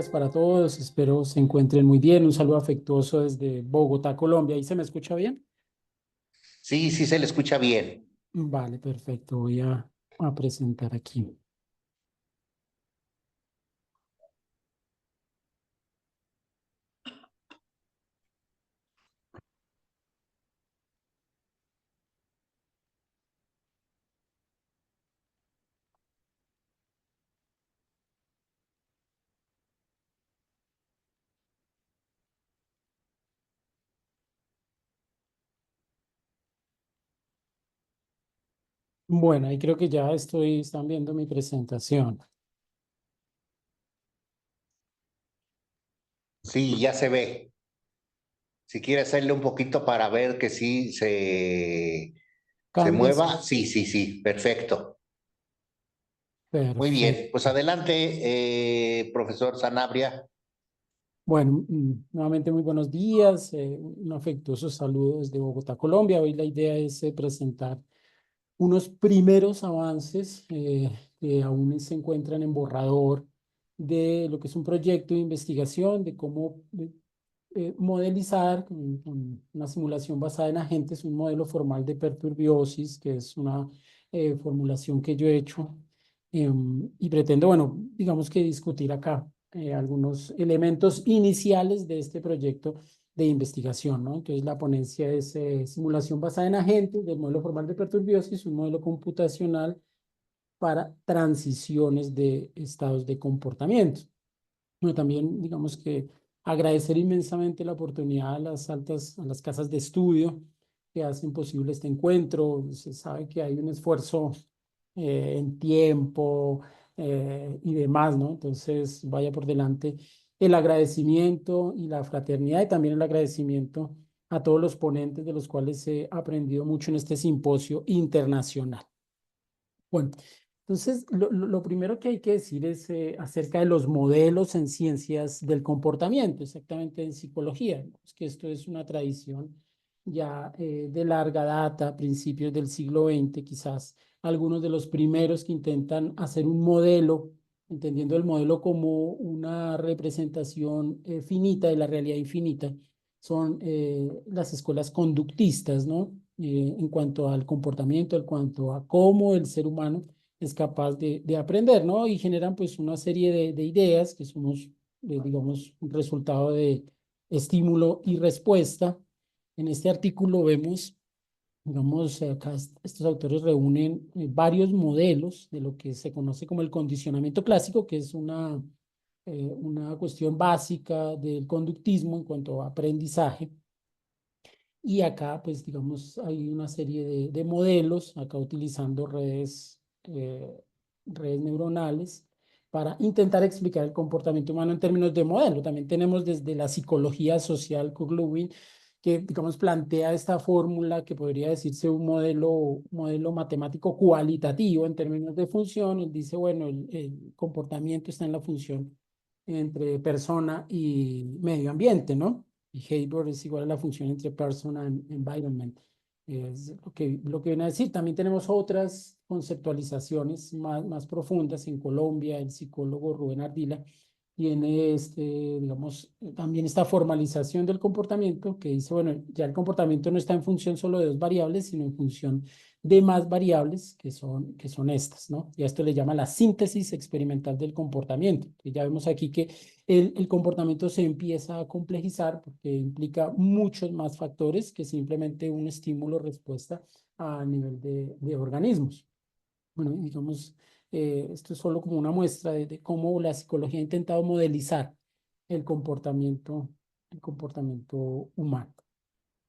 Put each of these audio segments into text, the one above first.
días para todos. Espero se encuentren muy bien. Un saludo afectuoso desde Bogotá, Colombia. ¿Y se me escucha bien? Sí, sí se le escucha bien. Vale, perfecto. Voy a presentar aquí. Bueno, ahí creo que ya están viendo mi presentación. Sí, ya se ve. Si quiere hacerle un poquito para ver que sí se Cambias. mueva, sí, sí, sí, perfecto. Muy bien, pues Perfecto. adelante, profesor Sanabria. Bueno, nuevamente muy buenos días. Un afectuoso saludo desde Bogotá, Colombia. Hoy la idea es presentar unos primeros avances que aún se encuentran en borrador de lo que es un proyecto de investigación de cómo modelizar con una simulación basada en agentes un modelo formal de perturbiosis, que es una formulación que yo he hecho y pretendo, bueno, digamos que discutir acá algunos elementos iniciales de este proyecto de investigación, ¿no? Entonces, la ponencia es simulación basada en agentes del modelo formal de perturbiosis, un modelo computacional para transiciones de estados de comportamiento. Bueno, también, digamos que agradecer inmensamente la oportunidad a las casas de estudio que hacen posible este encuentro. Se sabe que hay un esfuerzo en tiempo y demás, ¿no? Entonces, vaya por delante el agradecimiento y la fraternidad y también el agradecimiento a todos los ponentes de los cuales he aprendido mucho en este simposio internacional. Bueno, entonces lo primero que hay que decir es acerca de los modelos en ciencias del comportamiento, exactamente en psicología. Es que esto es una tradición ya de larga data, principios del siglo XX, quizás algunos de los primeros que intentan hacer un modelo, entendiendo el modelo como una representación finita de la realidad infinita, son las escuelas conductistas, ¿no? En cuanto al comportamiento, en cuanto a cómo el ser humano es capaz de aprender, ¿no? Y generan pues una serie de ideas que somos, digamos, un resultado de estímulo y respuesta. En este artículo vemos, digamos, acá estos autores reúnen varios modelos de lo que se conoce como el condicionamiento clásico, que es una cuestión básica del conductismo en cuanto a aprendizaje. Y acá, pues, digamos, hay una serie de modelos, acá utilizando redes neuronales para intentar explicar el comportamiento humano en términos de modelo. También tenemos desde la psicología social, Kurt Lewin, que, digamos, plantea esta fórmula que podría decirse un modelo matemático cualitativo en términos de función. Él dice, bueno, el comportamiento está en la función entre persona y medio ambiente, ¿no? Behavior es igual a la función entre person and environment. Es lo que viene a decir. También tenemos otras conceptualizaciones más profundas. En Colombia, el psicólogo Rubén Ardila tiene digamos, también esta formalización del comportamiento que dice, bueno, ya el comportamiento no está en función solo de dos variables, sino en función de más variables que son estas, ¿no? Y a esto le llama la síntesis experimental del comportamiento. Y ya vemos aquí que el comportamiento se empieza a complejizar porque implica muchos más factores que simplemente un estímulo-respuesta a nivel de organismos. Bueno, digamos, esto es solo como una muestra de cómo la psicología ha intentado modelizar el comportamiento, el comportamiento humano.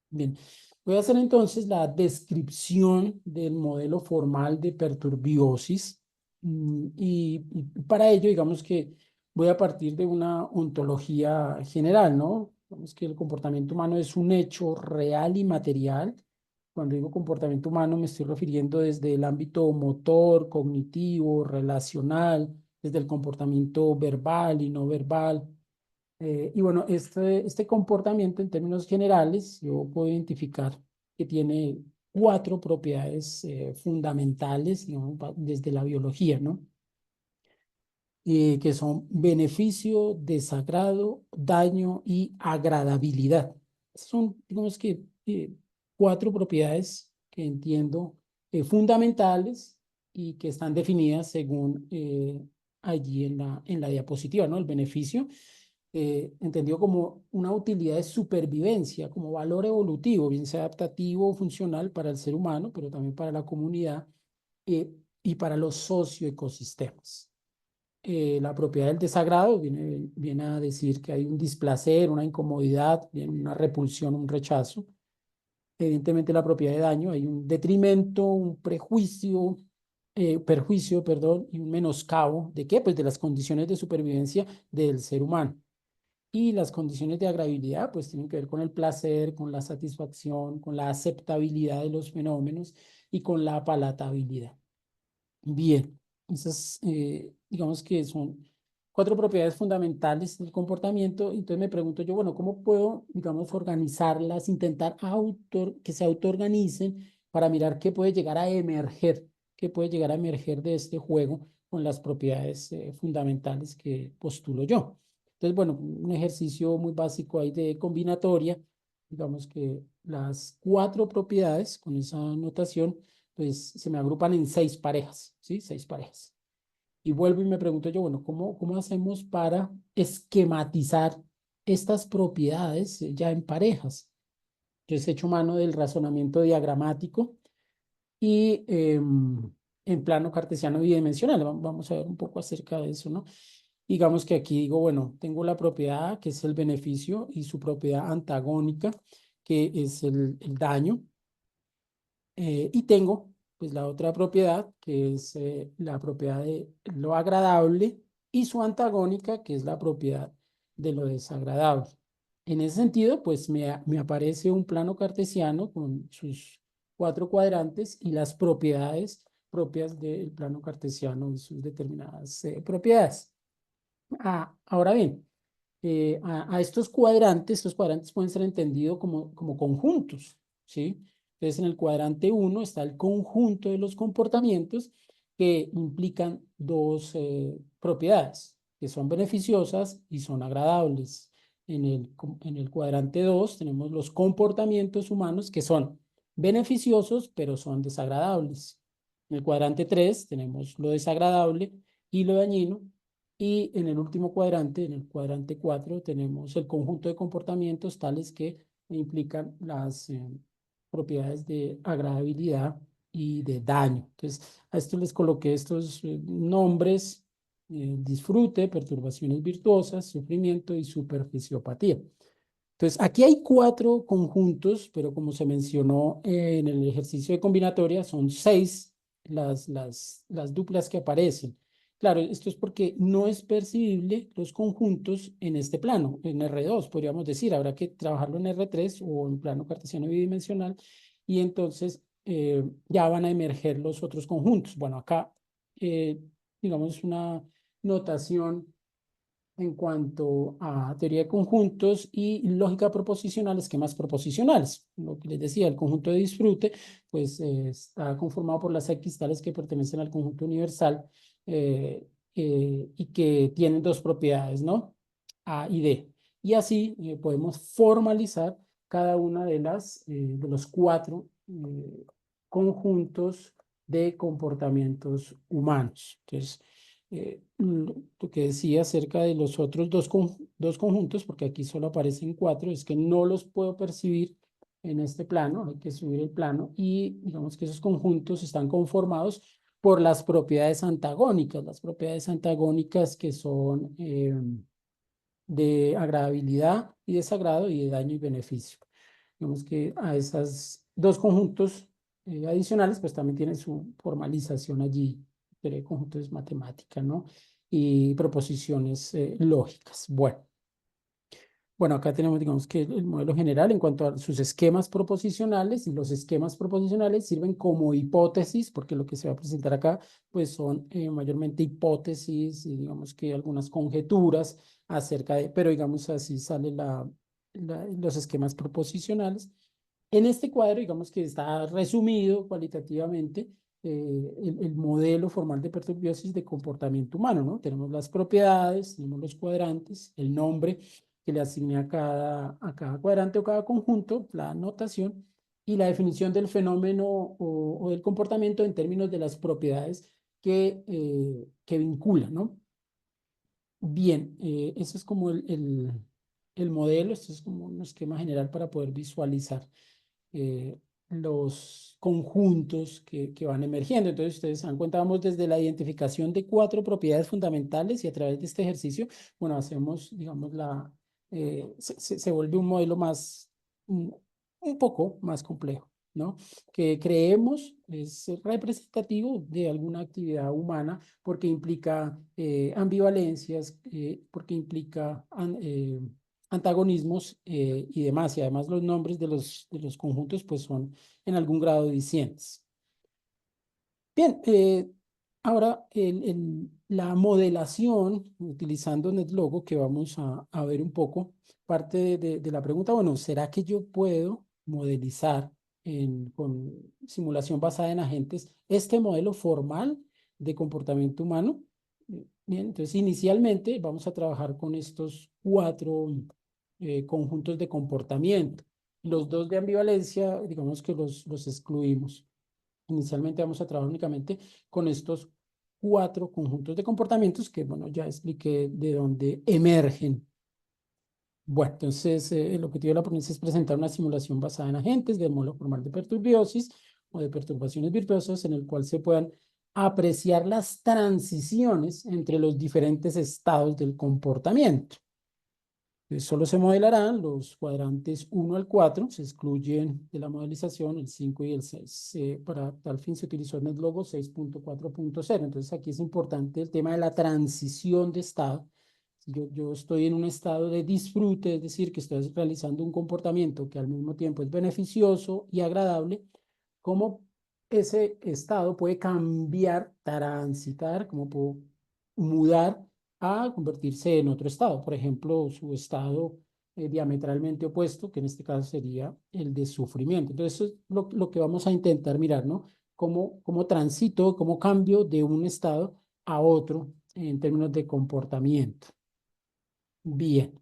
Bien, voy a hacer entonces la descripción del modelo formal de perturbiosis y para ello, digamos que voy a partir de una ontología general, ¿no? Digamos que el comportamiento humano es un hecho real y material. Cuando digo comportamiento humano me estoy refiriendo desde el ámbito motor, cognitivo, relacional, desde el comportamiento verbal y no verbal, y bueno, este comportamiento en términos generales, yo puedo identificar que tiene cuatro propiedades fundamentales, ¿no? Desde la biología, ¿no? que son beneficio, desagrado, daño y agradabilidad. Son, digamos que, cuatro propiedades que entiendo fundamentales y que están definidas según allí en la diapositiva, ¿no? El beneficio, entendido como una utilidad de supervivencia, como valor evolutivo, bien sea adaptativo o funcional para el ser humano, pero también para la comunidad y para los socioecosistemas. La propiedad del desagrado viene a decir que hay un displacer, una incomodidad, una repulsión, un rechazo. Evidentemente la propiedad de daño, hay un detrimento, un perjuicio, perdón, y un menoscabo. ¿De qué? Pues de las condiciones de supervivencia del ser humano. Y las condiciones de agradabilidad, pues tienen que ver con el placer, con la satisfacción, con la aceptabilidad de los fenómenos y con la palatabilidad. Bien, esas, digamos que son cuatro propiedades fundamentales del comportamiento. Entonces me pregunto yo, bueno, ¿cómo puedo, digamos, organizarlas, intentar que se autoorganicen para mirar qué puede llegar a emerger, qué puede llegar a emerger de este juego con las propiedades fundamentales que postulo yo? Entonces, bueno, un ejercicio muy básico ahí de combinatoria, digamos que las cuatro propiedades con esa notación pues se me agrupan en seis parejas, ¿sí? Seis parejas. Y vuelvo y me pregunto yo, bueno, ¿cómo hacemos para esquematizar estas propiedades ya en parejas? Yo he hecho mano del razonamiento diagramático y en plano cartesiano bidimensional. Vamos a ver un poco acerca de eso, ¿no? Digamos que aquí digo, bueno, tengo la propiedad A, que es el beneficio, y su propiedad antagónica, que es el daño. Y tengo pues la otra propiedad, que es la propiedad de lo agradable, y su antagónica, que es la propiedad de lo desagradable. En ese sentido, pues me aparece un plano cartesiano con sus cuatro cuadrantes y las propiedades propias del plano cartesiano y sus determinadas propiedades. Ahora bien, a estos cuadrantes pueden ser entendidos como conjuntos, ¿sí? Entonces, en el cuadrante 1 está el conjunto de los comportamientos que implican dos propiedades, que son beneficiosas y son agradables. En el cuadrante 2 tenemos los comportamientos humanos que son beneficiosos, pero son desagradables. En el cuadrante 3 tenemos lo desagradable y lo dañino, y en el último cuadrante, en el cuadrante 4, tenemos el conjunto de comportamientos tales que implican las propiedades de agradabilidad y de daño. Entonces, a esto les coloqué estos nombres: disfrute, perturbaciones virtuosas, sufrimiento y superficiopatía. Entonces, aquí hay cuatro conjuntos, pero como se mencionó en el ejercicio de combinatoria, son seis las duplas que aparecen. Claro, esto es porque no es percibible los conjuntos en este plano, en R2, podríamos decir. Habrá que trabajarlo en R3 o en plano cartesiano bidimensional, y entonces ya van a emerger los otros conjuntos. Bueno, acá, digamos, una notación en cuanto a teoría de conjuntos y lógica proposicional, esquemas proposicionales. Lo que les decía, el conjunto de disfrute, pues está conformado por las X tales que pertenecen al conjunto universal, y que tienen dos propiedades, ¿no? A y D. Y así podemos formalizar cada una de los cuatro conjuntos de comportamientos humanos. Entonces, lo que decía acerca de los otros dos conjuntos, porque aquí solo aparecen cuatro, es que no los puedo percibir en este plano, hay que subir el plano, y digamos que esos conjuntos están conformados por las propiedades antagónicas que son de agradabilidad y desagrado, y de daño y beneficio. Digamos que a esos dos conjuntos adicionales, pues también tiene su formalización allí. Teoría de conjuntos es matemática, ¿no? Y proposiciones lógicas. Bueno, acá tenemos, digamos que el modelo general en cuanto a sus esquemas proposicionales, y los esquemas proposicionales sirven como hipótesis, porque lo que se va a presentar acá, pues son mayormente hipótesis y digamos que algunas conjeturas acerca de, pero digamos así sale los esquemas proposicionales. En este cuadro, digamos que está resumido cualitativamente el modelo formal de perturbiosis de comportamiento humano, ¿no? Tenemos las propiedades, tenemos los cuadrantes, el nombre que le asigné a cada cuadrante o cada conjunto, la notación y la definición del fenómeno o del comportamiento en términos de las propiedades que vinculan, ¿no? Bien, eso es como el modelo, esto es como un esquema general para poder visualizar eh, los conjuntos que van emergiendo. Entonces, ustedes se dan cuenta, vamos desde la identificación de cuatro propiedades fundamentales y a través de este ejercicio, bueno, hacemos, digamos, se vuelve un modelo más, un poco más complejo, ¿no? Que creemos es representativo de alguna actividad humana porque implica ambivalencias, porque implica antagonismos y demás. Y además los nombres de los conjuntos pues son en algún grado discientes. Bien, ahora la modelación utilizando NetLogo que vamos a ver un poco, parte de la pregunta, bueno, ¿será que yo puedo modelizar con simulación basada en agentes este modelo formal de comportamiento humano? Bien, entonces inicialmente vamos a trabajar con estos cuatro conjuntos de comportamiento. Los dos de ambivalencia, digamos que los excluimos. Inicialmente vamos a trabajar únicamente con estos cuatro conjuntos de comportamientos que, bueno, ya expliqué de dónde emergen. Bueno, entonces el objetivo de la ponencia es presentar una simulación basada en agentes del modelo formal de perturbiosis o de perturbaciones virtuosas en el cual se puedan apreciar las transiciones entre los diferentes estados del comportamiento. Solo se modelarán los cuadrantes 1 al 4, se excluyen de la modelización el 5 y el 6. Para tal fin se utilizó el NetLogo 6.4.0. Entonces aquí es importante el tema de la transición de estado. Si yo estoy en un estado de disfrute, es decir, que estoy realizando un comportamiento que al mismo tiempo es beneficioso y agradable, cómo ese estado puede cambiar, transitar, cómo puedo mudar a convertirse en otro estado. Por ejemplo, su estado diametralmente opuesto, que en este caso sería el de sufrimiento. Entonces, eso es lo que vamos a intentar mirar, ¿no? Cómo transito, cómo cambio de un estado a otro en términos de comportamiento. Bien.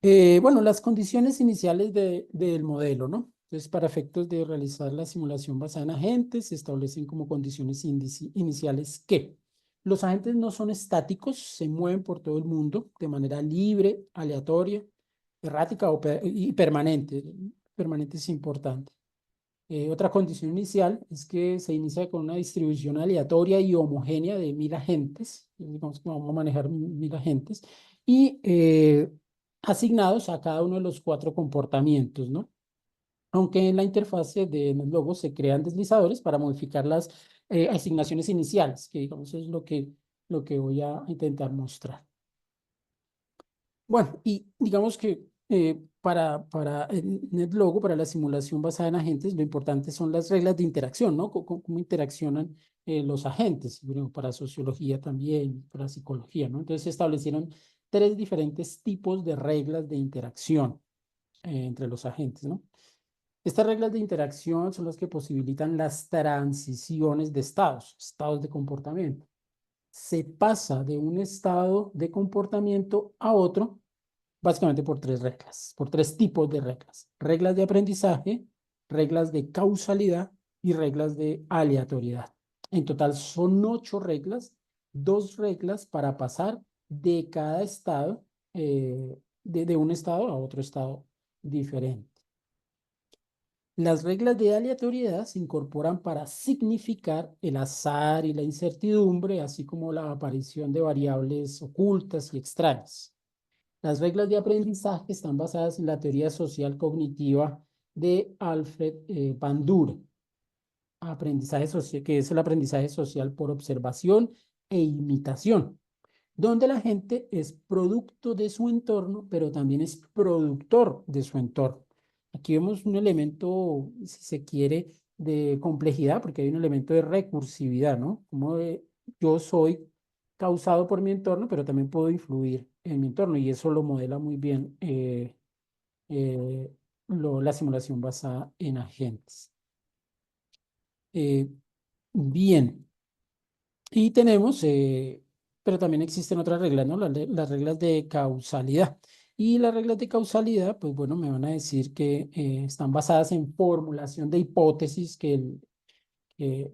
Bueno, las condiciones iniciales del modelo, ¿no? Entonces, para efectos de realizar la simulación basada en agentes, se establecen como condiciones iniciales que los agentes no son estáticos, se mueven por todo el mundo de manera libre, aleatoria, errática y permanente. Permanente es importante. Otra condición inicial es que se inicia con una distribución aleatoria y homogénea de 1000 agentes, digamos que vamos a manejar 1000 agentes, y asignados a cada uno de los cuatro comportamientos, ¿no? Aunque en la interfase de NetLogo se crean deslizadores para modificar las asignaciones iniciales, que digamos es lo que voy a intentar mostrar. Bueno, y digamos que para el NetLogo, para la simulación basada en agentes, lo importante son las reglas de interacción, ¿no? Cómo interaccionan los agentes, bueno, para sociología también, para psicología, ¿no? Entonces se establecieron tres diferentes tipos de reglas de interacción entre los agentes, ¿no? Estas reglas de interacción son las que posibilitan las transiciones de estados, estados de comportamiento. Se pasa de un estado de comportamiento a otro básicamente por tres reglas, por tres tipos de reglas. Reglas de aprendizaje, reglas de causalidad y reglas de aleatoriedad. En total son 8 reglas, 2 reglas para pasar de cada estado, de un estado a otro estado diferente. Las reglas de aleatoriedad se incorporan para significar el azar y la incertidumbre, así como la aparición de variables ocultas y extrañas. Las reglas de aprendizaje están basadas en la teoría social cognitiva de Alfred Bandura, aprendizaje social, que es el aprendizaje social por observación e imitación, donde la gente es producto de su entorno, pero también es productor de su entorno. Aquí vemos un elemento, si se quiere, de complejidad, porque hay un elemento de recursividad, ¿no? Como yo soy causado por mi entorno, pero también puedo influir en mi entorno, y eso lo modela muy bien la simulación basada en agentes. Eh, bien, y tenemos, pero también existen otras reglas, ¿no? Las reglas de causalidad. Y las reglas de causalidad, pues bueno, me van a decir que están basadas en formulación de hipótesis que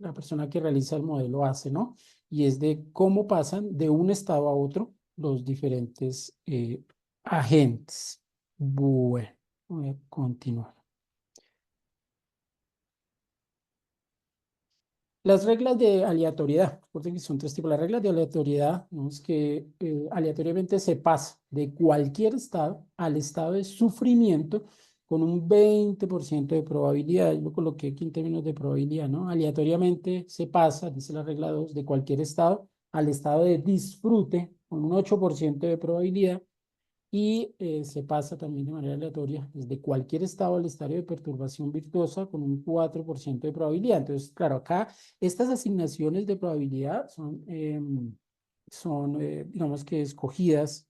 la persona que realiza el modelo hace, ¿no? Y es de cómo pasan de un estado a otro los diferentes agentes. Bueno, voy a continuar. Las reglas de aleatoriedad, recuerden que son tres tipos. Las reglas de aleatoriedad, ¿no? Es que aleatoriamente se pasa de cualquier estado al estado de sufrimiento con un 20% de probabilidad. Yo lo coloqué aquí en términos de probabilidad, ¿no? Aleatoriamente se pasa, dice la regla 2, de cualquier estado al estado de disfrute con un 8% de probabilidad y se pasa también de manera aleatoria desde cualquier estado al estadio de perturbación virtuosa con un 4% de probabilidad. Entonces, claro, acá estas asignaciones de probabilidad son digamos que escogidas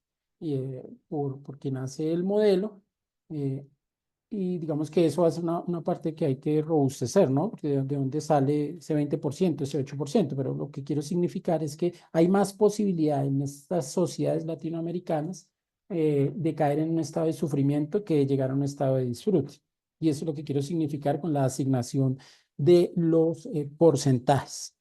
por quien hace el modelo. eh, y digamos que eso hace una parte que hay que robustecer, ¿no? Porque de dónde sale ese 20%, ese 8%, pero lo que quiero significar es que hay más posibilidad en estas sociedades latinoamericanas de caer en un estado de sufrimiento que llegar a un estado de disfrute. Y eso es lo que quiero significar con la asignación de los porcentajes.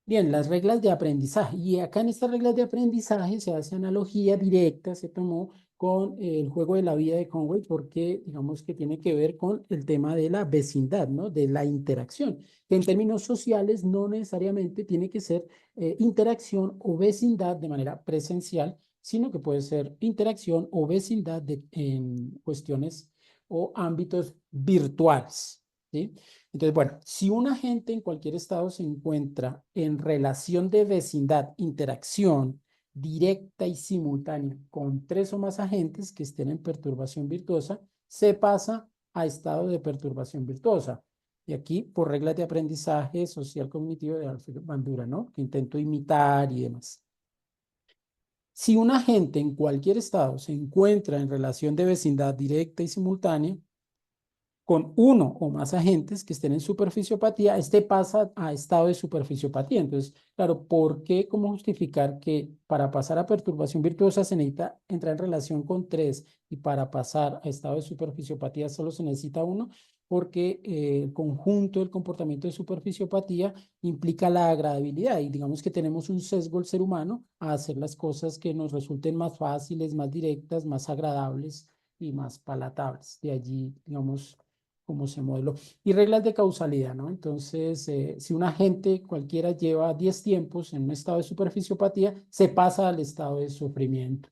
Bien, las reglas de aprendizaje. Y acá en estas reglas de aprendizaje se hace analogía directa, se tomó con el juego de la vida de Conway, porque digamos que tiene que ver con el tema de la vecindad, ¿no? De la interacción, que en términos sociales no necesariamente tiene que ser interacción o vecindad de manera presencial, sino que puede ser interacción o vecindad en cuestiones o ámbitos virtuales, ¿sí? Entonces, bueno, si un agente en cualquier estado se encuentra en relación de vecindad, interacción directa y simultánea con tres o más agentes que estén en perturbación virtuosa, se pasa a estado de perturbación virtuosa. Y aquí, por reglas de aprendizaje social cognitivo de Alfred Bandura, ¿no? Que intento imitar y demás. Si un agente en cualquier estado se encuentra en relación de vecindad directa y simultánea, con uno o más agentes que estén en superficiopatía, este pasa a estado de superficiopatía. Entonces, claro, ¿por qué? ¿Cómo justificar que para pasar a perturbación virtuosa se necesita entrar en relación con tres y para pasar a estado de superficiopatía solo se necesita uno? Porque el conjunto del comportamiento de superficiopatía implica la agradabilidad y digamos que tenemos un sesgo el ser humano a hacer las cosas que nos resulten más fáciles, más directas, más agradables y más palatables. De allí, digamos, cómo se modeló. Y reglas de causalidad, ¿no? Entonces, si un agente cualquiera lleva 10 tiempos en un estado de superficiopatía, se pasa al estado de sufrimiento.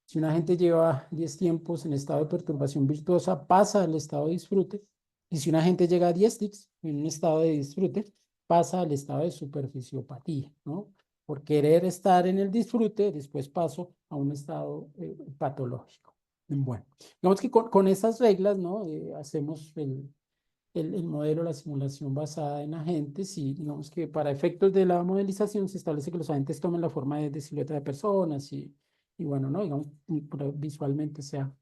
Si un agente lleva 10 tiempos en estado de perturbación virtuosa, pasa al estado de disfrute. Y si un agente llega a 10 tics en un estado de disfrute, pasa al estado de superficiopatía, ¿no? Por querer estar en el disfrute, después paso a un estado patológico. Bueno, digamos que con esas reglas, ¿no? Hacemos el modelo, la simulación basada en agentes y digamos que para efectos de la modelización se establece que los agentes tomen la forma de silueta de personas y bueno, ¿no? Digamos, visualmente sea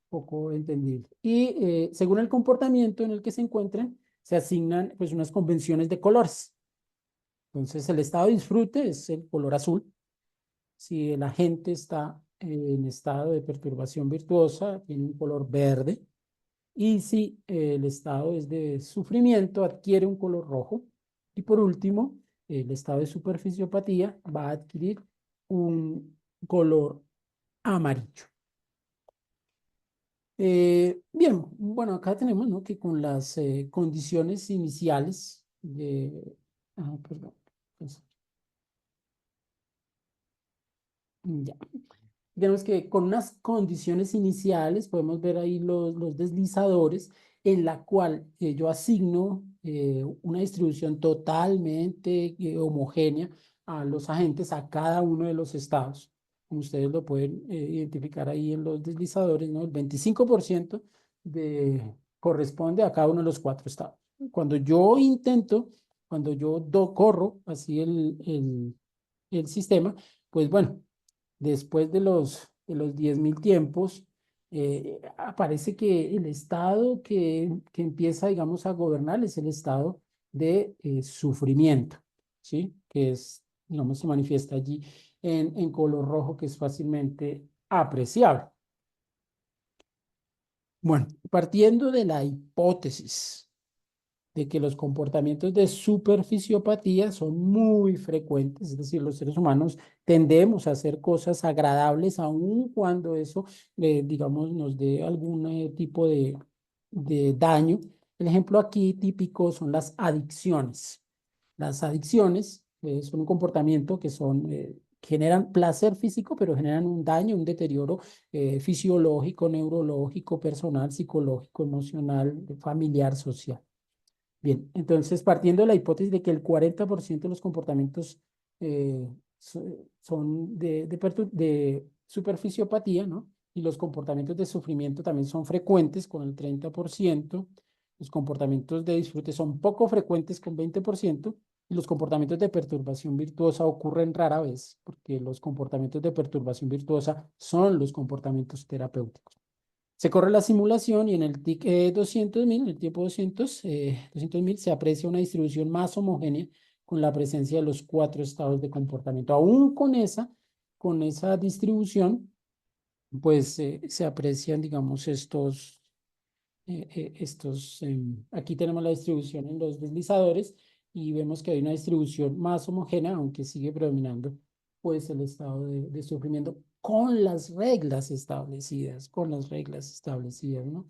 poco entendible. Y según el comportamiento en el que se encuentren, se asignan pues unas convenciones de colores. Entonces, el estado de disfrute es el color azul. Si el agente está en estado de perturbación virtuosa, tiene un color verde. Y si el estado es de sufrimiento, adquiere un color rojo. Y por último, el estado de superficiopatía va a adquirir un color amarillo. Bien, bueno, acá tenemos, ¿no? Que con las condiciones iniciales de... perdón. Pues, ya. Digamos que con unas condiciones iniciales podemos ver ahí los deslizadores en la cual yo asigno una distribución totalmente homogénea a los agentes a cada uno de los estados. Como ustedes lo pueden identificar ahí en los deslizadores, ¿no? El 25% corresponde a cada uno de los cuatro estados. Cuando yo intento, cuando yo corro así el sistema, pues bueno, después de los 10.000 tiempos, aparece que el estado que empieza, digamos, a gobernar es el estado de sufrimiento, ¿sí? Que es, digamos, se manifiesta allí en color rojo, que es fácilmente apreciable. Bueno, partiendo de la hipótesis de que los comportamientos de superficiopatía son muy frecuentes, es decir, los seres humanos tendemos a hacer cosas agradables aun cuando eso, digamos, nos dé algún tipo de daño. El ejemplo aquí típico son las adicciones. Las adicciones son un comportamiento que generan placer físico, pero generan un daño, un deterioro fisiológico, neurológico, personal, psicológico, emocional, familiar, social. Bien, entonces partiendo de la hipótesis de que el 40% de los comportamientos son de superficiopatía, ¿no? Y los comportamientos de sufrimiento también son frecuentes con el 30%, los comportamientos de disfrute son poco frecuentes con 20%, y los comportamientos de perturbación virtuosa ocurren rara vez, porque los comportamientos de perturbación virtuosa son los comportamientos terapéuticos. Se corre la simulación y en el TIC 200.000, en el tiempo 200.000, se aprecia una distribución más homogénea con la presencia de los 4 estados de comportamiento. Aún con esa distribución, pues se aprecian, digamos, aquí tenemos la distribución en los deslizadores y vemos que hay una distribución más homogénea, aunque sigue predominando pues el estado de sufrimiento con las reglas establecidas, ¿no?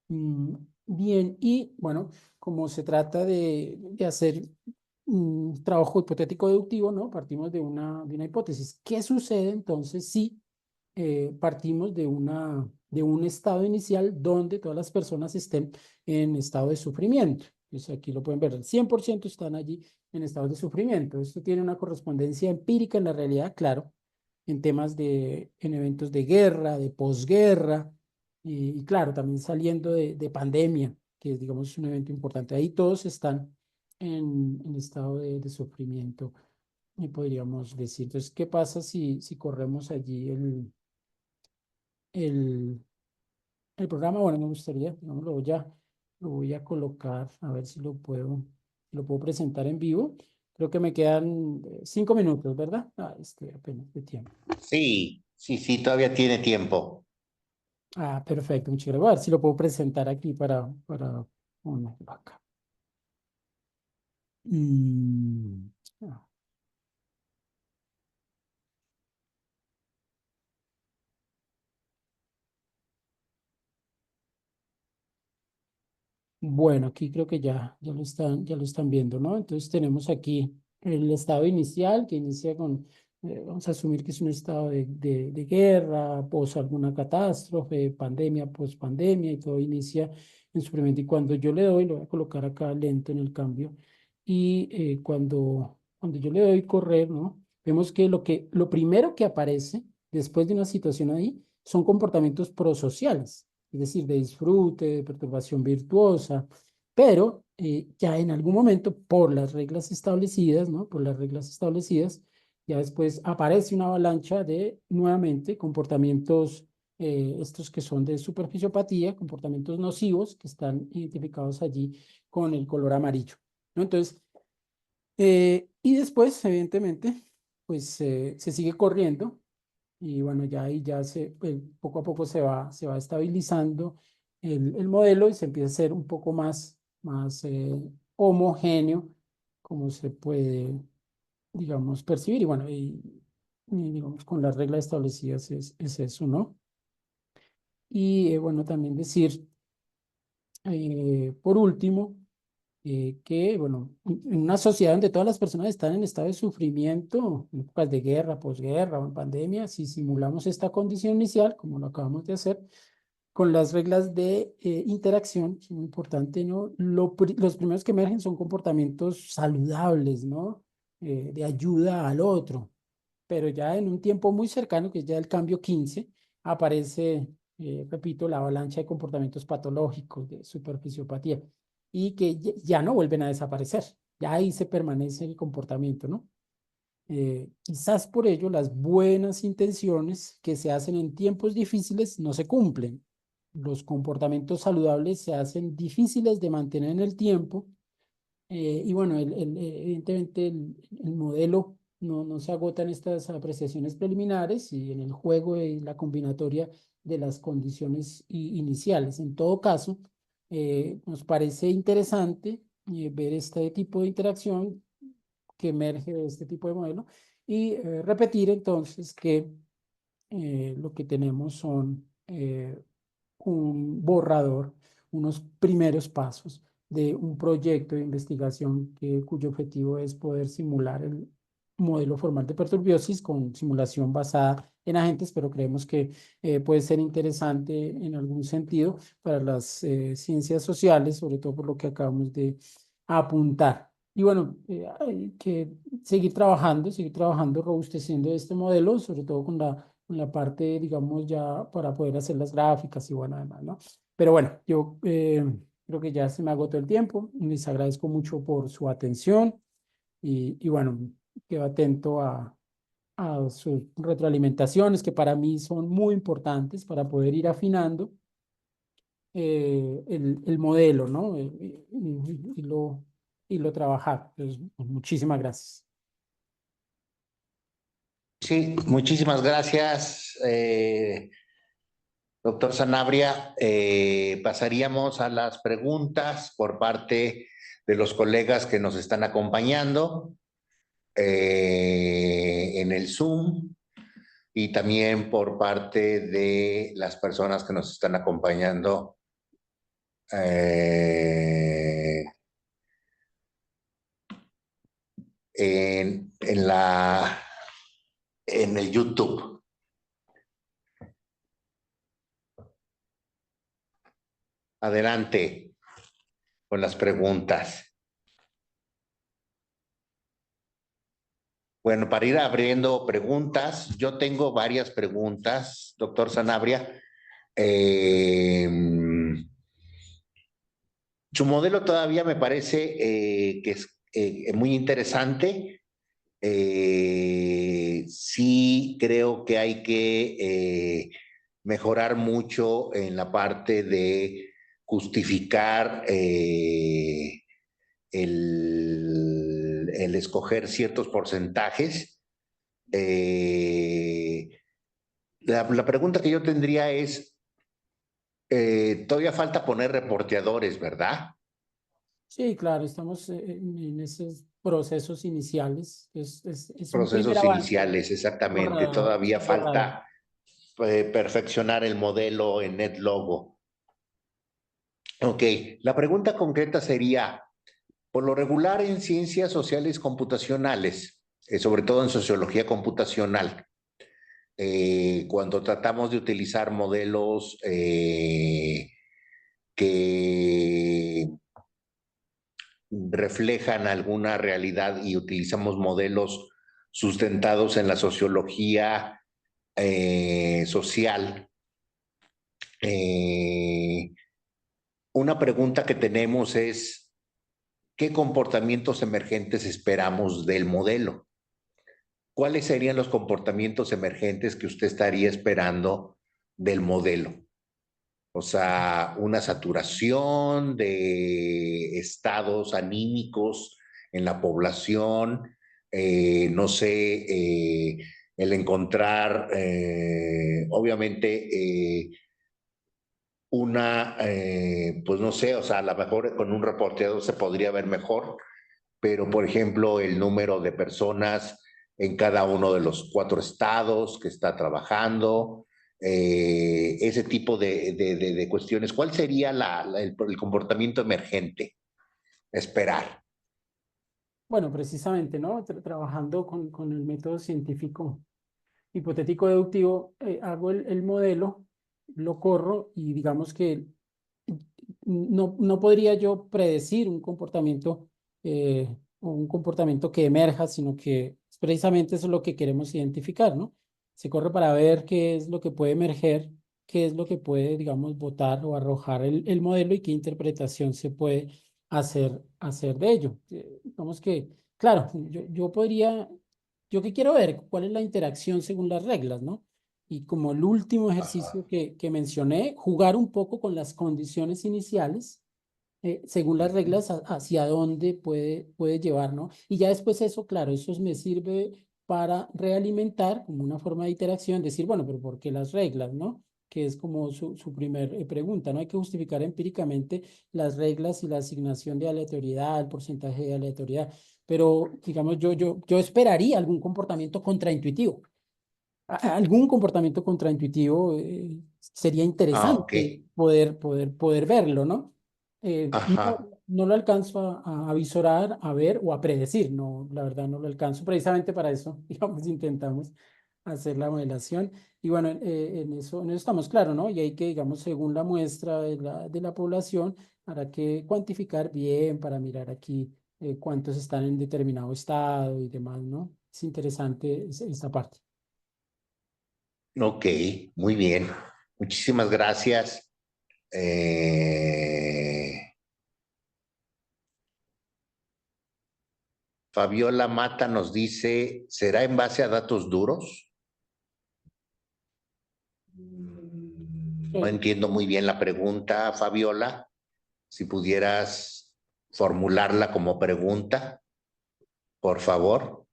Mm, Bien, y bueno, como se trata de hacer un trabajo hipotético deductivo, ¿no? Partimos de una hipótesis. ¿Qué sucede entonces si partimos de un estado inicial donde todas las personas estén en estado de sufrimiento? Pues aquí lo pueden ver, el 100% están allí en estado de sufrimiento. Esto tiene una correspondencia empírica en la realidad, claro, en eventos de guerra, de posguerra, y claro, también saliendo de pandemia, que digamos es un evento importante. Ahí todos están en estado de sufrimiento, y podríamos decir. Entonces, ¿qué pasa si corremos allí el, el programa? Bueno, me gustaría, digamos, lo voy a colocar, a ver si lo puedo presentar en vivo. Creo que me quedan 5 minutos, ¿verdad? Estoy apenas de tiempo. Sí, sí, sí, todavía tiene tiempo. Perfecto, muchas gracias. Voy a ver si lo puedo presentar aquí para ponerlo acá. Mm, ah, Bueno, aquí creo que ya lo están viendo, ¿no? Entonces tenemos aquí el estado inicial que inicia vamos a asumir que es un estado de guerra, pos alguna catástrofe, pandemia, pospandemia, y todo inicia en sufrimiento. Y cuando yo le doy, lo voy a colocar acá lento en el cambio, y cuando yo le doy correr, ¿no? Vemos que lo primero que aparece después de una situación ahí son comportamientos prosociales, es decir, de disfrute, de perturbación virtuosa, pero ya en algún momento, por las reglas establecidas, ¿no? Por las reglas establecidas, ya después aparece una avalancha de, nuevamente, comportamientos, estos que son de superficiopatía, comportamientos nocivos que están identificados allí con el color amarillo, ¿no? Entonces, y después, evidentemente, pues se sigue corriendo y bueno, ya ahí poco a poco se va estabilizando el modelo y se empieza a ser un poco más homogéneo, como se puede, digamos, percibir. Y bueno, y, digamos, con las reglas establecidas es eso, ¿no? Y bueno, también decir, por último, que, bueno, en una sociedad donde todas las personas están en estado de sufrimiento, en épocas de guerra, posguerra o en pandemia, si simulamos esta condición inicial, como lo acabamos de hacer, con las reglas de interacción, es muy importante, ¿no? Los primeros que emergen son comportamientos saludables, ¿no? De ayuda al otro, pero ya en un tiempo muy cercano, que es ya el cambio 15, aparece, repito, la avalancha de comportamientos patológicos, de superficiopatía, y que ya no vuelven a desaparecer, ya ahí se permanece el comportamiento, ¿no? Quizás por ello las buenas intenciones que se hacen en tiempos difíciles no se cumplen. Los comportamientos saludables se hacen difíciles de mantener en el tiempo. Y bueno, evidentemente el modelo no se agota en estas apreciaciones preliminares y en el juego y la combinatoria de las condiciones iniciales. En todo caso, nos parece interesante ver este tipo de interacción que emerge de este tipo de modelo y repetir entonces que lo que tenemos son un borrador, unos primeros pasos de un proyecto de investigación cuyo objetivo es poder simular el modelo formal de perturbiosis con simulación basada en agentes, pero creemos que puede ser interesante en algún sentido para las ciencias sociales, sobre todo por lo que acabamos de apuntar. Y bueno, hay que seguir trabajando, robusteciendo este modelo, sobre todo con la parte, digamos, ya para poder hacer las gráficas y bueno, además, ¿no? Pero bueno, yo creo que ya se me agotó el tiempo. Les agradezco mucho por su atención y bueno, quedo atento a sus retroalimentaciones que para mí son muy importantes para poder ir afinando el modelo, ¿no? Y lo trabajar. Entonces, pues, muchísimas gracias. Sí, muchísimas gracias, doctor Sanabria. Pasaríamos a las preguntas por parte de los colegas que nos están acompañando en el Zoom y también por parte de las personas que nos están acompañando eh, en en el YouTube. Adelante con las preguntas. Bueno, para ir abriendo preguntas, yo tengo varias preguntas, doctor Sanabria. Eh, Su modelo todavía me parece que es muy interesante. Sí creo que hay que mejorar mucho en la parte de justificar el escoger ciertos porcentajes. Eh, la pregunta que yo tendría es, todavía falta poner reporteadores, ¿verdad? Sí, claro, estamos en esos procesos iniciales. Es un primer Procesos avance. iniciales, exactamente. Borrador, Todavía borrador. falta perfeccionar el modelo en NetLogo. Ok, la pregunta concreta sería, por lo regular en ciencias sociales computacionales, sobre todo en sociología computacional, cuando tratamos de utilizar modelos que reflejan alguna realidad y utilizamos modelos sustentados en la sociología social. Eh, una pregunta que tenemos es, ¿qué comportamientos emergentes esperamos del modelo? ¿Cuáles serían los comportamientos emergentes que usted estaría esperando del modelo? O sea, una saturación de estados anímicos en la población, no sé, el encontrar, obviamente, pues no sé, o sea, a lo mejor con un reporteado se podría ver mejor, pero por ejemplo, el número de personas en cada uno de los cuatro estados que está trabajando, ese tipo de cuestiones. ¿Cuál sería el comportamiento emergente? Esperar. Bueno, precisamente, ¿no? Trabajando con el método científico hipotético deductivo, hago el modelo, lo corro y digamos que no podría yo predecir un comportamiento que emerja, sino que precisamente eso es lo que queremos identificar, ¿no? Se corre para ver qué es lo que puede emerger, qué es lo que puede, digamos, botar o arrojar el modelo y qué interpretación se puede hacer de ello. Digamos que, claro, yo podría ¿yo qué quiero ver? ¿Cuál es la interacción según las reglas, ¿no? Y como el último ejercicio Ajá. que mencioné, jugar un poco con las condiciones iniciales según las Ujú. reglas, hacia dónde puede llevar, ¿no? Y ya después eso, claro, eso me sirve para realimentar como una forma de interacción, decir, bueno, pero ¿por qué las reglas, no? Que es como su primer pregunta, ¿no? Hay que justificar empíricamente las reglas y la asignación de aleatoriedad, el porcentaje de aleatoriedad, pero digamos, yo esperaría algún comportamiento contraintuitivo. Algún comportamiento contraintuitivo sería Ah, ok. interesante poder verlo, ¿no? Ajá. No lo alcanzo a visorar, a ver o a predecir, no, la verdad no lo alcanzo. Precisamente para eso, digamos, intentamos hacer la modelación. Y bueno, en eso estamos claros, ¿no? Y hay que, digamos, según la muestra de la población, para que cuantificar bien, para mirar aquí cuántos están en determinado estado y demás, ¿no? Es interesante esta parte. Ok, muy bien. Muchísimas gracias. Fabiola Mata nos dice, ¿será en base a datos duros? No entiendo muy bien la pregunta, Fabiola. Si pudieras formularla como pregunta, por favor.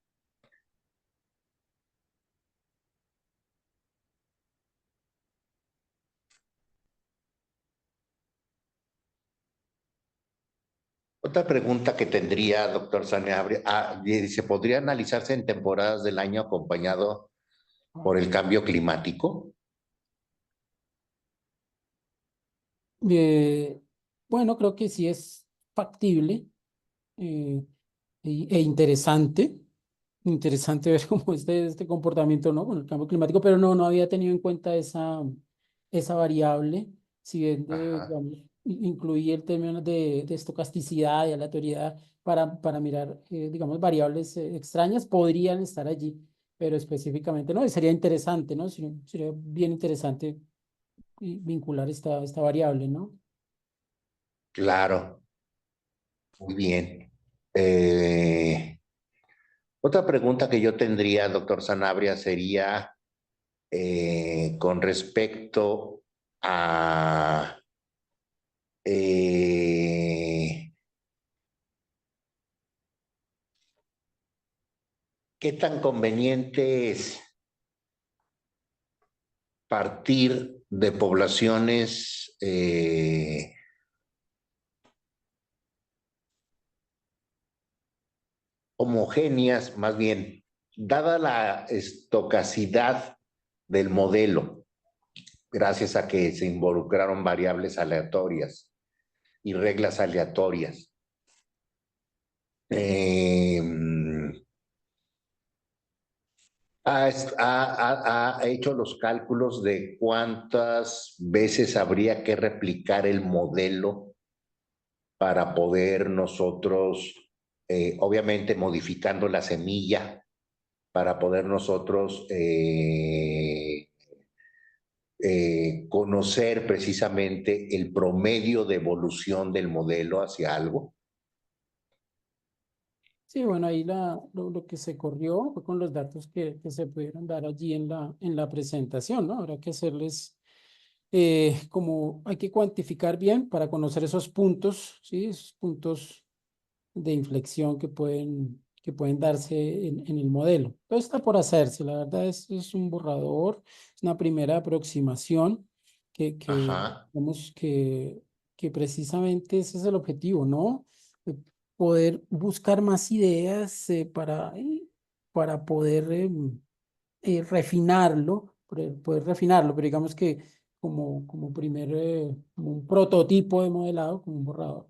Otra pregunta que tendría, doctor Sanabria, dice, ¿podría analizarse en temporadas del año acompañado por el cambio climático? Eh, bueno, creo que sí es factible eh, e interesante. Interesante ver cómo este comportamiento, ¿no? Con el cambio climático, pero no había tenido en cuenta esa variable. Si bien, Ajá, digamos, incluí el término de estocasticidad y aleatoriedad para mirar, digamos, variables extrañas, podrían estar allí, pero específicamente no. Y sería interesante, ¿no? Sería bien interesante vincular esta variable, ¿no? claro, muy bien. Eh, Otra pregunta que yo tendría, doctor Sanabria, sería con respecto a eh, qué tan conveniente es partir de poblaciones homogéneas, más bien, dada la estocacidad del modelo, gracias a que se involucraron variables aleatorias y reglas aleatorias. Eh, ha hecho los cálculos de cuántas veces habría que replicar el modelo para poder nosotros, obviamente modificando la semilla, para poder nosotros conocer precisamente el promedio de evolución del modelo hacia algo. Sí, bueno, ahí lo que se corrió fue con los datos que se pudieron dar allí en la presentación, ¿no? Habrá que hacerles, como hay que cuantificar bien para conocer esos puntos, ¿sí? Esos puntos de inflexión que pueden darse en el modelo. Todo está por hacerse, la verdad es un borrador, es una primera aproximación Ajá. vemos que precisamente ese es el objetivo, ¿no? Eh, Poder buscar más ideas para poder refinarlo, poder refinarlo, pero digamos que como primer, como un prototipo de modelado, como un borrador.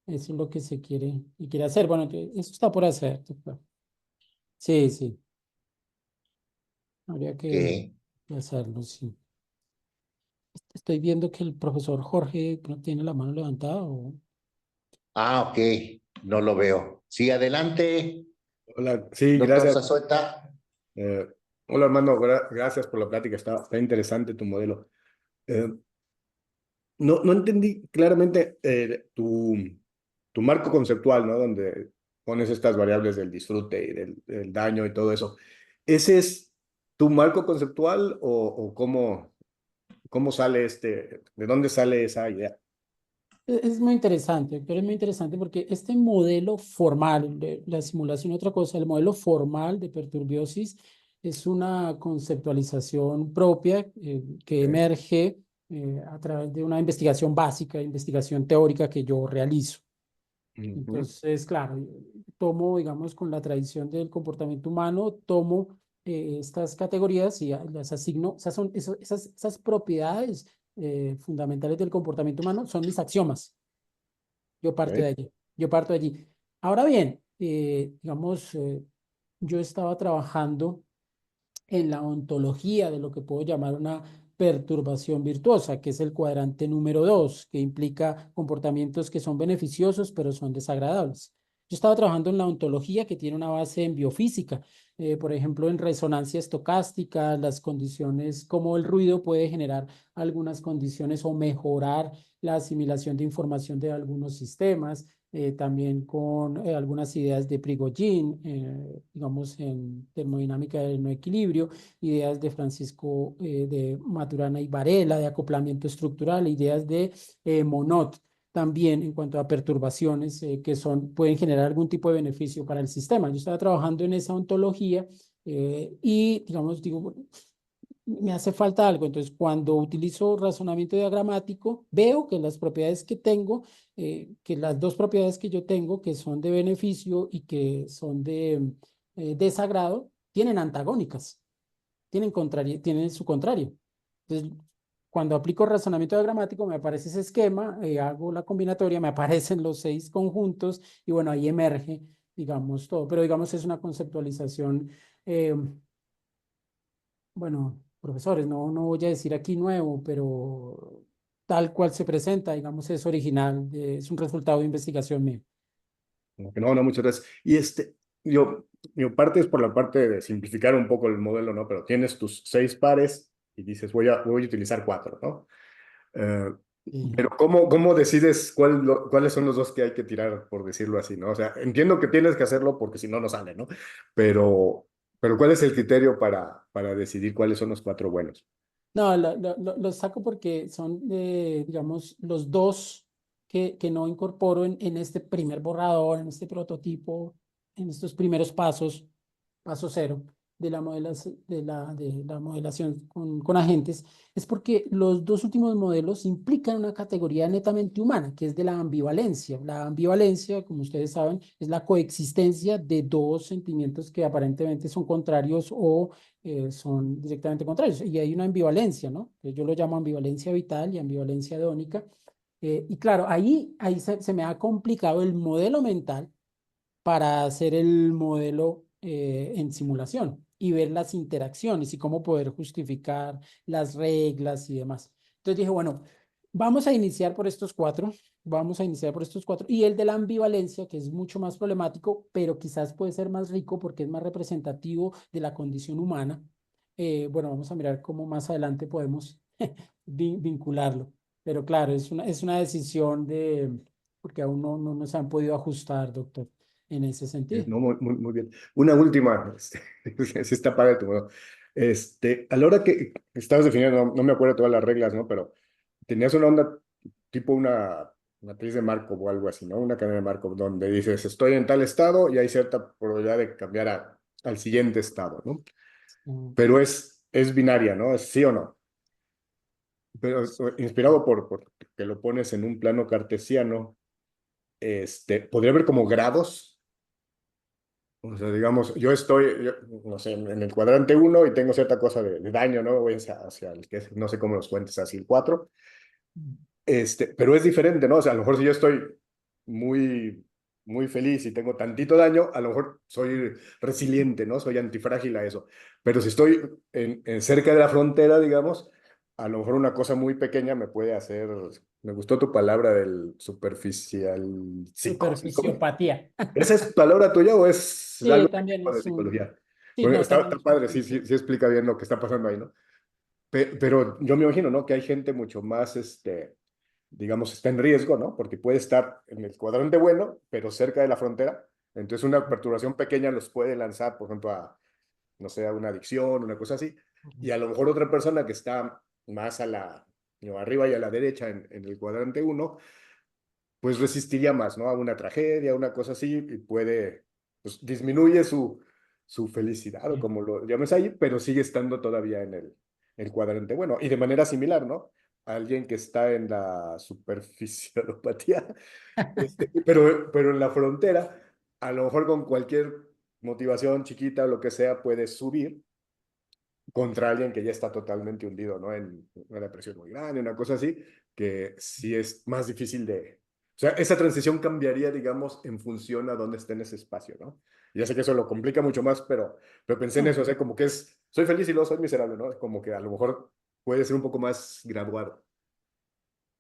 Eso es lo que se quiere y quiere hacer. Bueno, eso está por hacer. Doctor. Sí, sí, habría Ok. que hacerlo, sí. Estoy viendo que el profesor Jorge no tiene la mano levantada. Ok, no lo veo. Sí, adelante, Hola, sí, doctor gracias. Zazueta. Eh, Hola, hermano, gracias por la plática, está interesante tu modelo. Eh, no entendí claramente tu marco conceptual, ¿no? Donde pones estas variables del disfrute y del daño y todo eso. ¿Ese es tu marco conceptual o cómo sale de dónde sale esa idea? Es muy interesante, pero es muy interesante porque este modelo formal, de la simulación, otra cosa, el modelo formal de perturbiosis es una conceptualización propia que Ok. emerge a través de una investigación básica, investigación teórica que yo realizo. Ujú. Entonces, claro, tomo, digamos, con la tradición del comportamiento humano, tomo estas categorías y las asigno, esas propiedades fundamentales del comportamiento humano son mis axiomas. Yo parto de Ok. allí. Yo parto de allí. Ahora bien, digamos, yo estaba trabajando en la ontología de lo que puedo llamar una perturbación virtuosa, que es el cuadrante número 2, que implica comportamientos que son beneficiosos, pero son desagradables. Yo estaba trabajando en la ontología que tiene una base en biofísica, por ejemplo, en resonancia estocástica, las condiciones, como el ruido puede generar algunas condiciones o mejorar la asimilación de información de algunos sistemas, también con algunas ideas de Prigogine, digamos, en termodinámica del no equilibrio, ideas de Francisco de Maturana y Varela, de acoplamiento estructural, ideas de Monod, también en cuanto a perturbaciones que pueden generar algún tipo de beneficio para el sistema. Yo estaba trabajando en esa ontología y, digamos, digo, bueno, me hace falta algo. Entonces, cuando utilizo razonamiento diagramático, veo que las propiedades que tengo, que las dos propiedades que yo tengo, que son de beneficio y que son de desagrado, tienen antagónicas, tienen su contrario. Entonces, cuando aplico razonamiento diagramático, me aparece ese esquema, hago la combinatoria, me aparecen los 6 conjuntos y bueno, ahí emerge, digamos, todo. Pero digamos, es una conceptualización bueno, profesores, no voy a decir aquí nuevo, pero tal cual se presenta, digamos, es original, es un resultado de investigación mío. Como que no, no, muchas gracias. Y yo parte es por la parte de simplificar un poco el modelo, ¿no? Pero tienes tus 6 pares y dices, voy a utilizar 4, ¿no? Eh, Y pero ¿cómo decides cuáles son los dos que hay que tirar, por decirlo así, ¿no? O sea, entiendo que tienes que hacerlo porque si no, no sale, ¿no? Pero, pero ¿cuál es el criterio para decidir cuáles son los 4 buenos? no, los saco porque son, digamos, los dos que no incorporo en este primer borrador, en este prototipo, en estos primeros pasos, paso cero de la modelación con agentes, es porque los dos últimos modelos implican una categoría netamente humana, que es de la ambivalencia. La ambivalencia, como ustedes saben, es la coexistencia de dos sentimientos que aparentemente son contrarios o son directamente contrarios. Y hay una ambivalencia, ¿no? Yo lo llamo ambivalencia vital y ambivalencia hedónica. Y claro, ahí se me ha complicado el modelo mental para hacer el modelo en simulación y ver las interacciones y cómo poder justificar las reglas y demás. Entonces dije, bueno, vamos a iniciar por estos cuatro, vamos a iniciar por estos cuatro y el de la ambivalencia, que es mucho más problemático, pero quizás puede ser más rico porque es más representativo de la condición humana. Bueno, vamos a mirar cómo más adelante podemos vincularlo. Pero claro, es una decisión porque aún no se han podido ajustar, doctor, en ese sentido. No, muy bien. Una última, sí está padre tu modelo. A la hora que estabas definiendo, no me acuerdo todas las reglas, ¿no? Pero tenías una onda tipo una matriz de Markov o algo así, ¿no? Una cadena de Markov donde dices, estoy en tal estado y hay cierta probabilidad de cambiar al siguiente estado, ¿no? Mm. Pero es binaria, ¿no? Es sí o no. Pero inspirado por que lo pones en un plano cartesiano, podría haber como grados. O sea, digamos, no sé, en el cuadrante uno y tengo cierta cosa de daño, ¿no? Voy hacia el que no sé cómo los cuentes, hacia el 4. Pero es diferente, ¿no? O sea, a lo mejor si yo estoy muy, muy feliz y tengo tantito daño, a lo mejor soy resiliente, ¿no? Soy antifrágil a eso. Pero si estoy cerca de la frontera, digamos, a lo mejor una cosa muy pequeña me puede hacer, me gustó tu palabra del superficial psicótico. Superficiopatía. ¿Esa es palabra tuya o es Sí, algo también de es un. psicología? Sí, Bueno, no, está también es padre, un. sí explica bien lo que está pasando ahí, ¿no? Pero yo me imagino, ¿no? Que hay gente mucho más, digamos, está en riesgo, ¿no? Porque puede estar en el cuadrante bueno, pero cerca de la frontera, Entonces una perturbación pequeña los puede lanzar, por ejemplo, a, no sé, a una adicción, una cosa así. Y a lo mejor otra persona que está más a la, arriba y a la derecha en el cuadrante uno, pues resistiría más, ¿no? A una tragedia, una cosa así, y puede, pues disminuye su felicidad, o Sí. como lo llames ahí, pero sigue estando todavía en el cuadrante bueno. Y de manera similar, ¿no? Alguien que está en la superficialopatía, pero en la frontera, a lo mejor con cualquier motivación chiquita o lo que sea, puede subir contra alguien que ya está totalmente hundido, ¿no? En una depresión muy grande, una cosa así, que sí es más difícil de... O sea, esa transición cambiaría, digamos, en función a dónde esté en ese espacio, ¿no? Ya sé que eso lo complica mucho más, pero pensé en No, eso, o sea, como que es, soy feliz y luego soy miserable, ¿no? Como que a lo mejor puede ser un poco más graduado.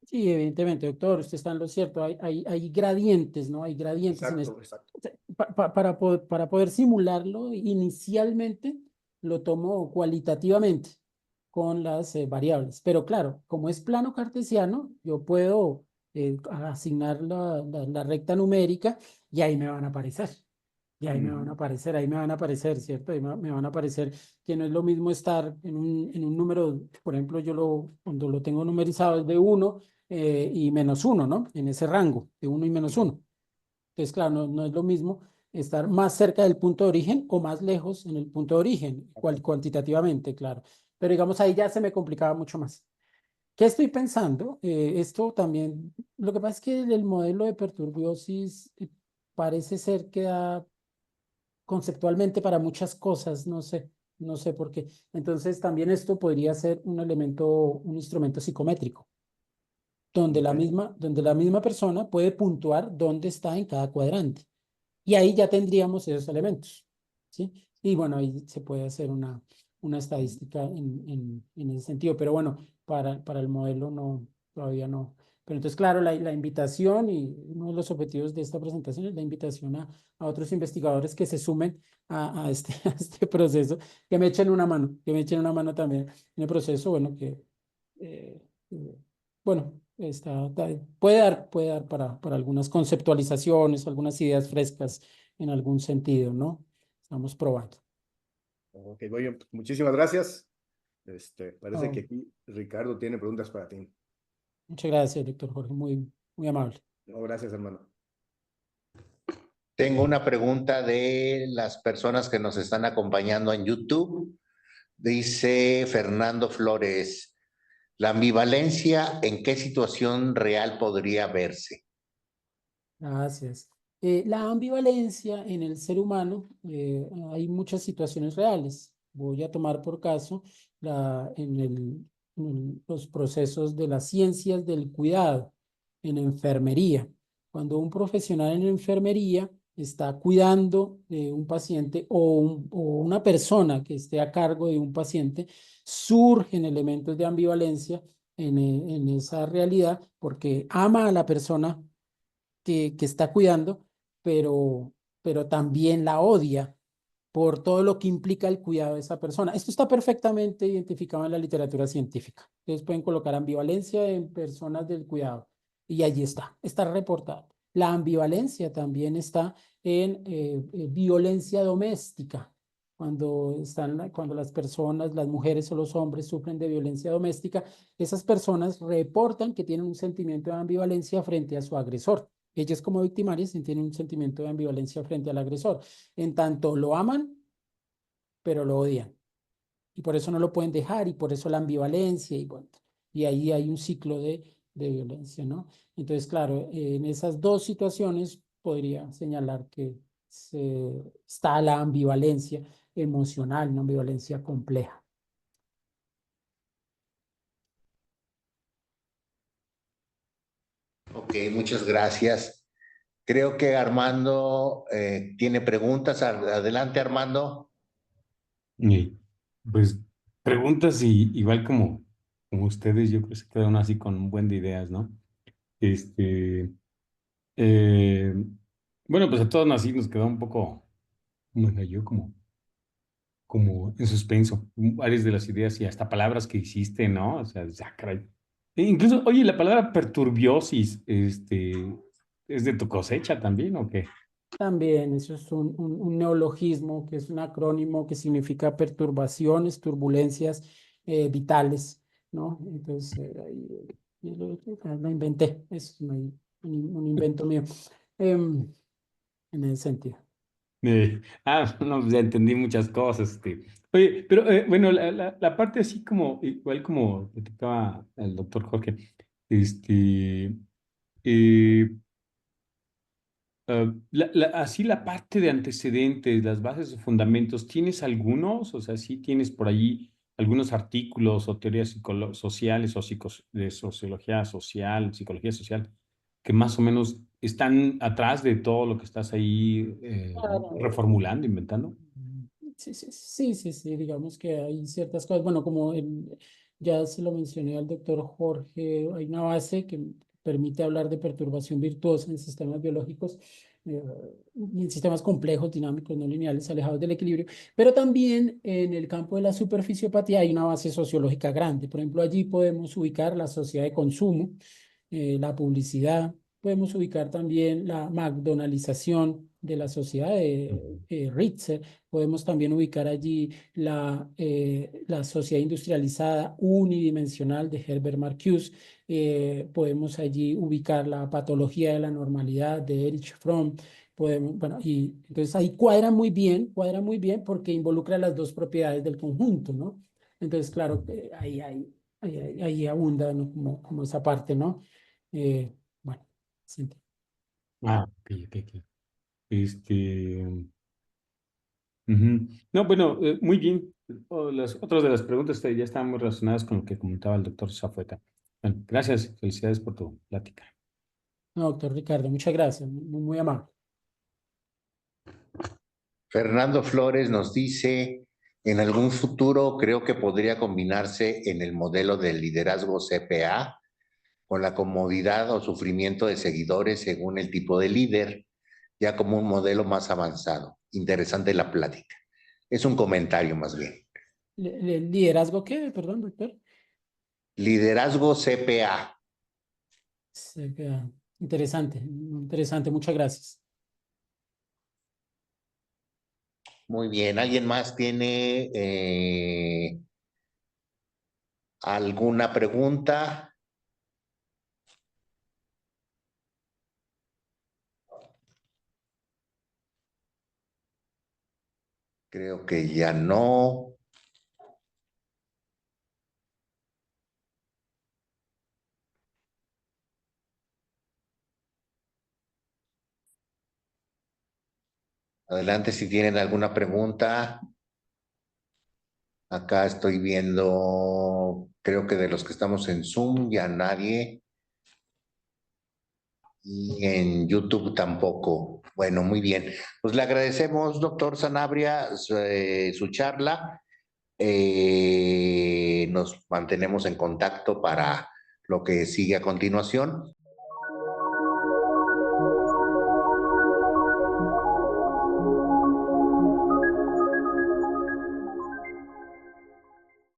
sí, evidentemente, doctor, usted está en lo cierto. Hay gradientes, ¿no? Hay gradientes en esto. Exacto, exacto. O sea, para poder simularlo, inicialmente lo tomo cualitativamente con las variables. Pero claro, como es plano cartesiano, yo puedo asignar la recta numérica y ahí me van a aparecer. Y ahí me van a Ujú. aparecer, ahí me van a aparecer, ¿cierto? Ahí me van a aparecer que no es lo mismo estar en un número, por ejemplo, cuando lo tengo numerizado es de uno y menos uno, ¿no? En ese rango, de uno y menos Ujú. uno. Entonces, claro, no es lo mismo estar más cerca del punto de origen o más lejos en el punto de origen, cuantitativamente, claro. Pero digamos, ahí ya se me complicaba mucho más. ¿Qué estoy pensando? Esto también, lo que pasa es que el modelo de perturbiosis parece ser que da conceptualmente para muchas cosas, no sé por qué. Entonces, también esto podría ser un elemento, un instrumento psicométrico, Ok. donde la misma persona puede puntuar dónde está en cada cuadrante. Y ahí ya tendríamos esos elementos, ¿sí? Y bueno, ahí se puede hacer una estadística en ese sentido, pero bueno, para el modelo no, todavía no. Pero entonces, claro, la invitación y uno de los objetivos de esta presentación es la invitación a otros investigadores que se sumen a este, a este proceso, que me echen una mano, que me echen una mano también en el proceso, bueno, eh, eh, bueno, puede dar para algunas conceptualizaciones, algunas ideas frescas en algún sentido, ¿no? Estamos probando. Ok, voy, muchísimas gracias. Parece que Oh, aquí Ricardo tiene preguntas para ti. muchas gracias, doctor Jorge, muy amable. No, gracias, hermano. Tengo una pregunta de las personas que nos están acompañando en YouTube. Dice Fernando Flores, ¿la ambivalencia en qué situación real podría verse? Gracias. La ambivalencia en el ser humano, hay muchas situaciones reales. Voy a tomar por caso los procesos de las ciencias del cuidado en enfermería. Cuando un profesional en enfermería está cuidando de un paciente o una persona que esté a cargo de un paciente, surgen elementos de ambivalencia en esa realidad porque ama a la persona que está cuidando, pero también la odia por todo lo que implica el cuidado de esa persona. Esto está perfectamente identificado en la literatura científica. Ustedes pueden colocar ambivalencia en personas del cuidado y allí está reportado. La ambivalencia también está en violencia doméstica. Cuando las personas, las mujeres o los hombres sufren de violencia doméstica, esas personas reportan que tienen un sentimiento de ambivalencia frente a su agresor. Ellas como victimarias tienen un sentimiento de ambivalencia frente al agresor. En tanto lo aman, pero lo odian. Y por eso no lo pueden dejar y por eso la ambivalencia y bueno, y ahí hay un ciclo de violencia, ¿no? Entonces, claro, en esas dos situaciones podría señalar que está la ambivalencia emocional, una ambivalencia compleja. Ok, muchas gracias. Creo que Armando tiene preguntas. Adelante, Armando. Y, pues preguntas y igual como ustedes, yo creo que se quedaron así con un buen de ideas, ¿no? Este, eh, bueno, pues a todos así nos quedó un poco, no sé, yo como en suspenso, varias de las ideas y hasta palabras que hiciste, ¿no? O sea, ya, caray. E incluso, oye, la palabra perturbiosis, ¿es de tu cosecha también o qué? También eso es un neologismo, que es un acrónimo que significa perturbaciones, turbulencias vitales, ¿no? Entonces, lo inventé, es un invento mío, em, en ese sentido. No, pues ya entendí muchas cosas. Oye, pero bueno, la parte así como, igual como platicaba el doctor Jorge, este, eh, así la parte de antecedentes, las bases o fundamentos, ¿tienes algunos? O sea, ¿sí tienes por allí algunos artículos o teorías sociales o de psicología social, que más o menos están atrás de todo lo que estás ahí Claro. reformulando, inventando? Sí, digamos que hay ciertas cosas, bueno, ya se lo mencioné al doctor Jorge, hay una base que permite hablar de perturbación virtuosa en sistemas biológicos eh, y en sistemas complejos, dinámicos, no lineales, alejados del equilibrio, pero también en el campo de la superfisiopatía hay una base sociológica grande. Por ejemplo, allí podemos ubicar la sociedad de consumo, la publicidad, podemos ubicar también la McDonaldización de la sociedad de Ritzer. Podemos también ubicar allí la sociedad industrializada unidimensional de Herbert Marcuse. Podemos allí ubicar la patología de la normalidad de Erich Fromm. Bueno, y entonces ahí cuadra muy bien porque involucra las dos propiedades del conjunto, ¿no? Entonces, claro, ahí abunda, ¿no? Como esa parte, ¿no? Bueno, sí. Ok. Este, ujú. No, bueno, muy bien. Las otras de las preguntas ya estaban muy relacionadas con lo que comentaba el doctor Zafueta. Bueno, gracias, felicidades por tu plática. No, doctor Ricardo, muchas gracias, muy amable. Fernando Flores nos dice, en algún futuro creo que podría combinarse en el modelo del liderazgo CPA con la comodidad o sufrimiento de seguidores según el tipo de líder, ya como un modelo más avanzado. Interesante la plática. Es un comentario más bien. ¿Liderazgo qué? Perdón, doctor. Liderazgo CPA. Interesante, interesante, muchas gracias. Muy bien. ¿Alguien más tiene alguna pregunta? Creo que ya no. Adelante si tienen alguna pregunta. Acá estoy viendo, creo que de los que estamos en Zoom ya nadie. Y en YouTube tampoco. Bueno, muy bien. Pues le agradecemos, doctor Sanabria, su charla. Nos mantenemos en contacto para lo que sigue a continuación.